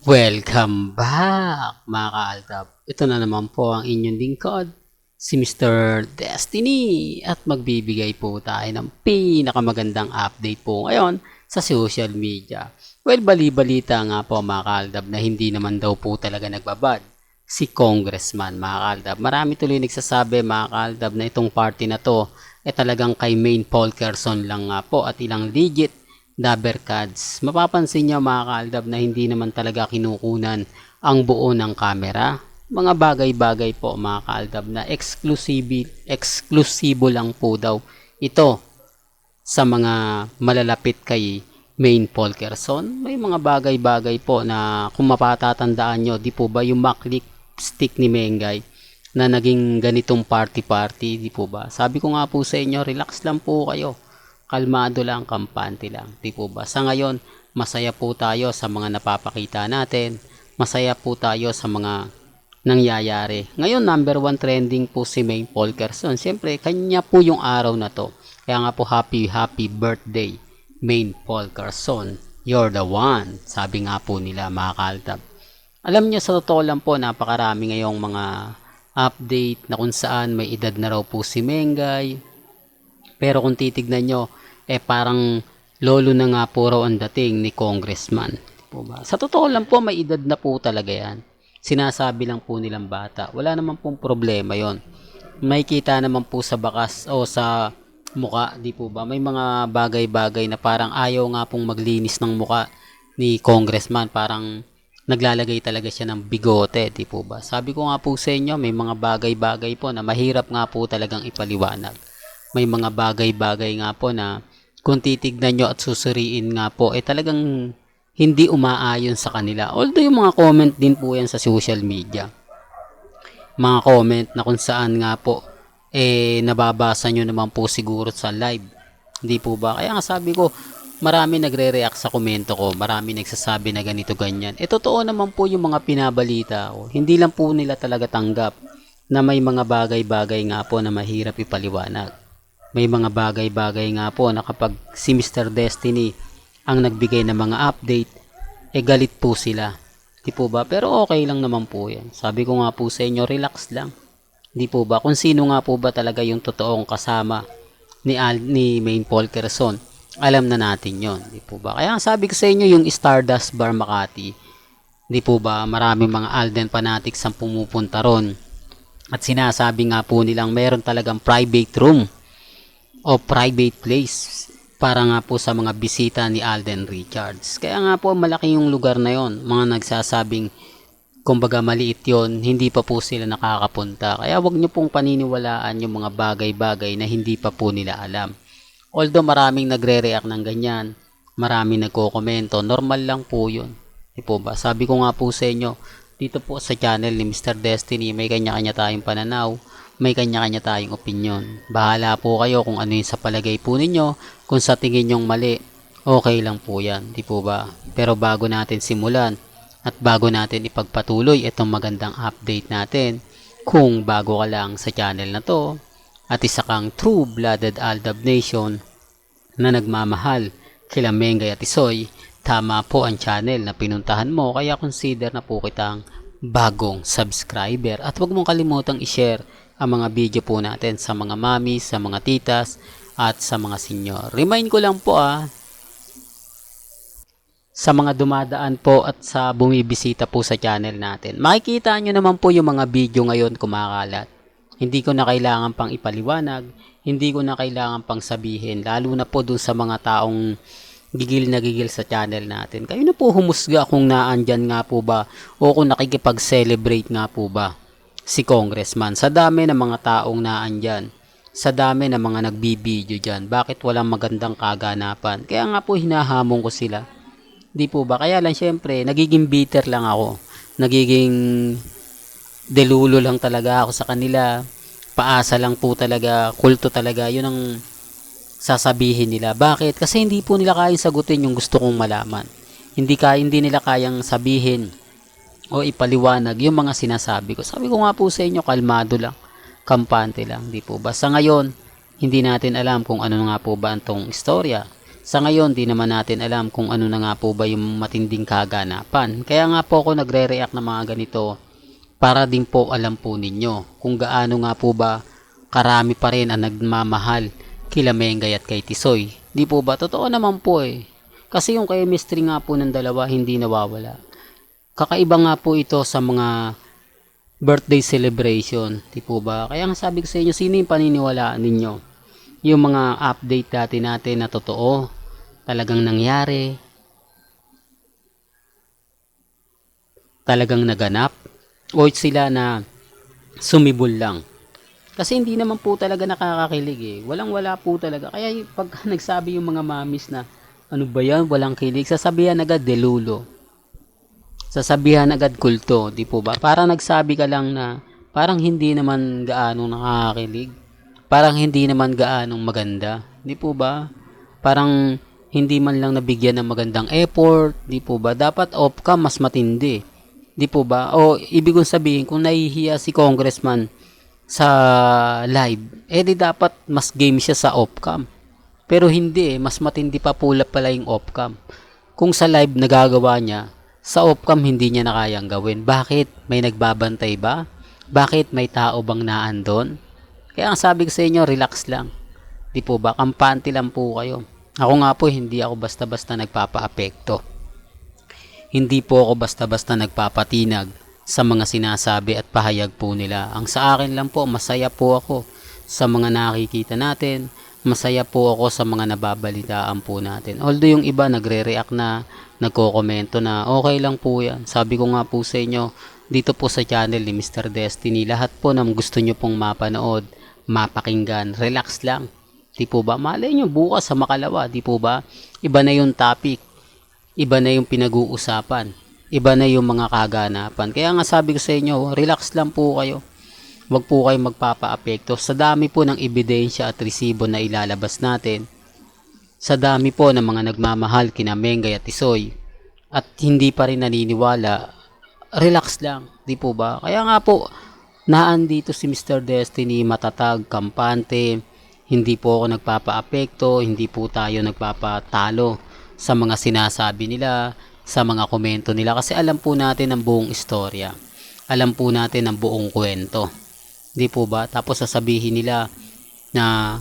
Welcome back mga kaaldab. Ito na naman po ang inyong lingkod, si Mr. Destiny at magbibigay po tayo ng pinakamagandang update po ngayon sa social media. Well, bali-balita nga po mga kaaldab na hindi naman daw po talaga nagbabad si Congressman mga kaaldab. Marami tuloy nagsasabi mga kaaldab na itong party na to talagang kay Maine Polkerson lang nga po at ilang legit Dabbercads. Mapapansin niyo mga kaaldab na hindi naman talaga kinukunan ang buo ng kamera. Mga bagay-bagay po mga kaaldab na eksklusibo lang po daw ito sa mga malalapit kay Maine Polkerson. May mga bagay-bagay po na kung mapatatandaan nyo, di po ba yung MacLick stick ni Mengay na naging ganitong party-party, di po ba? Sabi ko nga po sa inyo, relax lang po kayo. Kalmado lang, kampante lang. Di po ba? Sa ngayon, masaya po tayo sa mga napapakita natin. Masaya po tayo sa mga nangyayari. Ngayon, number 1 trending po si Maine Polkerson. Siyempre, kanya po yung araw na to. Kaya nga po, happy birthday, Maine Polkerson. You're the one. Sabi nga po nila, mga kaaldab. Alam niyo, sa totoo lang po, napakarami ngayong mga update na kung saan may edad na raw po si Mengay. Pero kung titignan nyo, parang lolo na nga po raw ang dating ni Congressman. Po ba? Sa totoo lang po, may edad na po talaga yan. Sinasabi lang po nilang bata. Wala naman pong problema yon. May kita naman po sa bakas o sa muka, di po ba? May mga bagay-bagay na parang ayaw nga pong maglinis ng muka ni Congressman. Parang naglalagay talaga siya ng bigote, di po ba? Sabi ko nga po sa inyo, may mga bagay-bagay po na mahirap nga po talagang ipaliwanag. May mga bagay-bagay nga po na kung titignan nyo at susuriin nga po, talagang hindi umaayon sa kanila. Although yung mga comment din po yan sa social media. Mga comment na kung saan nga po, nababasa nyo naman po siguro sa live. Hindi po ba? Kaya nga sabi ko, marami nagre-react sa komento ko. Marami nagsasabi na ganito, ganyan. Totoo naman po yung mga pinabalita ko. Hindi lang po nila talaga tanggap na may mga bagay-bagay nga po na mahirap ipaliwanag. May mga bagay-bagay nga po na kapag si Mr. Destiny ang nagbigay ng mga update, galit po sila. Di po ba? Pero okay lang naman po yan. Sabi ko nga po sa inyo, relax lang. Di po ba? Kung sino nga po ba talaga yung totoong kasama ni Maine Polkerson, alam na natin yon. Di po ba? Kaya sabi ko sa inyo, yung Stardust Bar Makati, di po ba? Maraming mga Alden fanatics ang pumupunta ron. At sinasabi nga po nilang meron talagang private room o private place para nga po sa mga bisita ni Alden Richards. Kaya nga po malaki yung lugar na yon. Mga nagsasabing kumbaga maliit yon, hindi pa po sila nakakapunta. Kaya wag nyo pong paniniwalaan yung mga bagay-bagay na hindi pa po nila alam. Although maraming nagre-react ng ganyan, maraming nagko-komento, normal lang po yun. Di po ba? Sabi ko nga po sa inyo, dito po sa channel ni Mr. Destiny, may kanya-kanya tayong pananaw. May kanya-kanya tayong opinion. Bahala po kayo kung ano yung sa palagay po ninyo. Kung sa tingin nyong mali, okay lang po yan. Di po ba? Pero bago natin simulan at bago natin ipagpatuloy itong magandang update natin, kung bago ka lang sa channel na to at isa kang true-blooded Aldab Nation na nagmamahal kila Mengay at Isoy, tama po ang channel na pinuntahan mo, kaya consider na po kitang bagong subscriber at huwag mong kalimutang i-share ang mga video po natin sa mga mami, sa mga titas, at sa mga senior. Remind ko lang po sa mga dumadaan po at sa bumibisita po sa channel natin. Makikita nyo naman po yung mga video ngayon kumakalat. Hindi ko na kailangan pang ipaliwanag, hindi ko na kailangan pang sabihin, lalo na po dun sa mga taong gigil na gigil sa channel natin. Kayo na po humusga kung naandyan nga po ba o kung nakikipag-celebrate nga po ba si Congressman. Sa dami ng mga taong naandyan, sa dami ng mga nagbibideo dyan, bakit walang magandang kaganapan? Kaya nga po hinahamon ko sila. Di po ba? Kaya lang syempre, nagiging bitter lang ako. Nagiging delulo lang talaga ako sa kanila. Paasa lang po talaga, kulto talaga. Yun ang sasabihin nila. Bakit? Kasi hindi po nila kayang sagutin yung gusto kong malaman. Hindi nila kayang sabihin o ipaliwanag yung mga sinasabi ko. Sabi ko nga po sa inyo, kalmado lang, kampante lang, di po ba? Sa ngayon, hindi natin alam kung ano nga po ba itong istorya Sa ngayon, di naman natin alam kung ano na nga po ba yung matinding kaganapan. Kaya nga po ako nagre-react ng mga ganito para din po alam po ninyo kung gaano nga po ba karami pa rin ang nagmamahal kila Mengay at kay Tisoy. Di po ba? Totoo naman po eh. Kasi yung chemistry nga po ng dalawa hindi nawawala. Kakaiba nga po ito sa mga birthday celebration. Di po ba? Kaya nga sabi ko sa inyo, sino yung paniniwalaan ninyo? Yung mga update dati natin na totoo, talagang nangyari, talagang naganap, o sila na sumibol lang. Kasi hindi naman po talaga nakakakilig eh. Walang wala po talaga. Kaya pag nagsabi yung mga mamis na ano ba yan, walang kilig, sasabihan agad delulo. Sasabihan agad kulto, di po ba? Parang nagsabi ka lang na parang hindi naman gaano nakakakilig. Parang hindi naman gaanong maganda. Di po ba? Parang hindi man lang nabigyan ng magandang effort. Di po ba? Dapat off ka mas matindi. Di po ba? O ibig kong sabihin, kung nahihiya si congressman sa live, eh di dapat mas game siya sa off-cam. Pero hindi eh, mas matindi pa pala yung off-cam. Kung sa live nagagawa niya, sa off-cam hindi niya na kayang gawin. Bakit? May nagbabantay ba? Bakit? May tao bang naandon? Kaya ang sabi ko sa inyo, relax lang. Di po ba? Kampante lang po kayo. Ako nga po, hindi ako basta-basta nagpapa-apekto. Hindi po ako basta-basta nagpapatinag sa mga sinasabi at pahayag po nila. Ang sa akin lang po, masaya po ako sa mga nakikita natin. Masaya po ako sa mga nababalitaan po natin. Although yung iba nagre-react na, nagko-komento na okay lang po yan. Sabi ko nga po sa inyo, dito po sa channel ni Mr. Destiny, lahat po na gusto nyo pong mapanood, mapakinggan, relax lang. Di po ba? Malay nyo bukas sa Makalawa, di po ba? Iba na yung topic, iba na yung pinag-uusapan, iba na yung mga kaganapan. Kaya nga sabi ko sa inyo, relax lang po kayo. Huwag po kayo magpapa-apekto. Sa dami po ng ebidensya at resibo na ilalabas natin, sa dami po ng mga nagmamahal kina Mengay at Tisoy, at hindi pa rin naniniwala, relax lang, di po ba? Kaya nga po, naandito si Mr. Destiny, matatag, kampante, hindi po ako nagpapa-apekto, hindi po tayo nagpapatalo sa mga sinasabi nila, sa mga komento nila, kasi alam po natin ang buong istorya. Alam po natin ang buong kwento. Di po ba? Tapos sasabihin nila na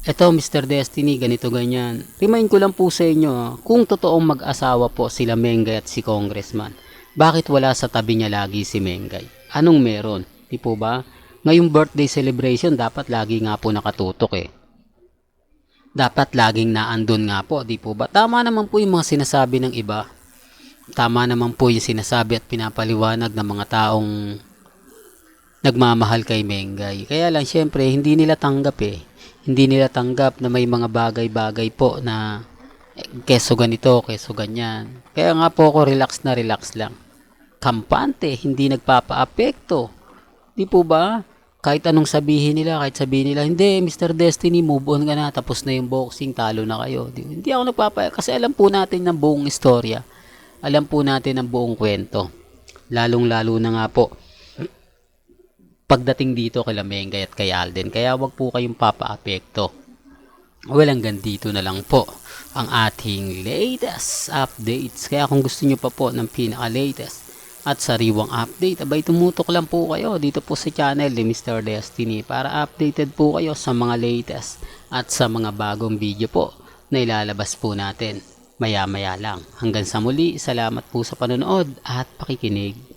eto Mr. Destiny, ganito ganyan. Remind ko lang po sa inyo, kung totoong mag-asawa po sila Mengay at si Congressman, bakit wala sa tabi niya lagi si Mengay? Anong meron? Di po ba? Ngayong birthday celebration, dapat lagi nga po nakatutok eh. Dapat laging naandun nga po, di po ba? Tama naman po yung mga sinasabi ng iba. Tama naman po yung sinasabi at pinapaliwanag ng mga taong nagmamahal kay Mengay. Kaya lang syempre, hindi nila tanggap eh. Hindi nila tanggap na may mga bagay-bagay po na keso ganito, keso ganyan. Kaya nga po ako relax na relax lang. Kampante, hindi nagpapa-apekto. Di po ba? Kahit anong sabihin nila, kahit sabihin nila, hindi, Mr. Destiny, move on ka na, tapos na yung boxing, talo na kayo. Hindi ako kasi alam po natin ng buong istorya. Alam po natin ang buong kwento. Lalong-lalo na nga po, pagdating dito kay Mengay at kay Alden. Kaya wag po kayong papa-apekto. Well, hanggang dito na lang po ang ating latest updates. Kaya kung gusto nyo pa po ng pinaka-latest at sariwang update, abay tumutok lang po kayo dito po sa channel ni Mr. Destiny para updated po kayo sa mga latest at sa mga bagong video po na ilalabas po natin maya-maya lang. Hanggang sa muli, salamat po sa panonood at pakikinig.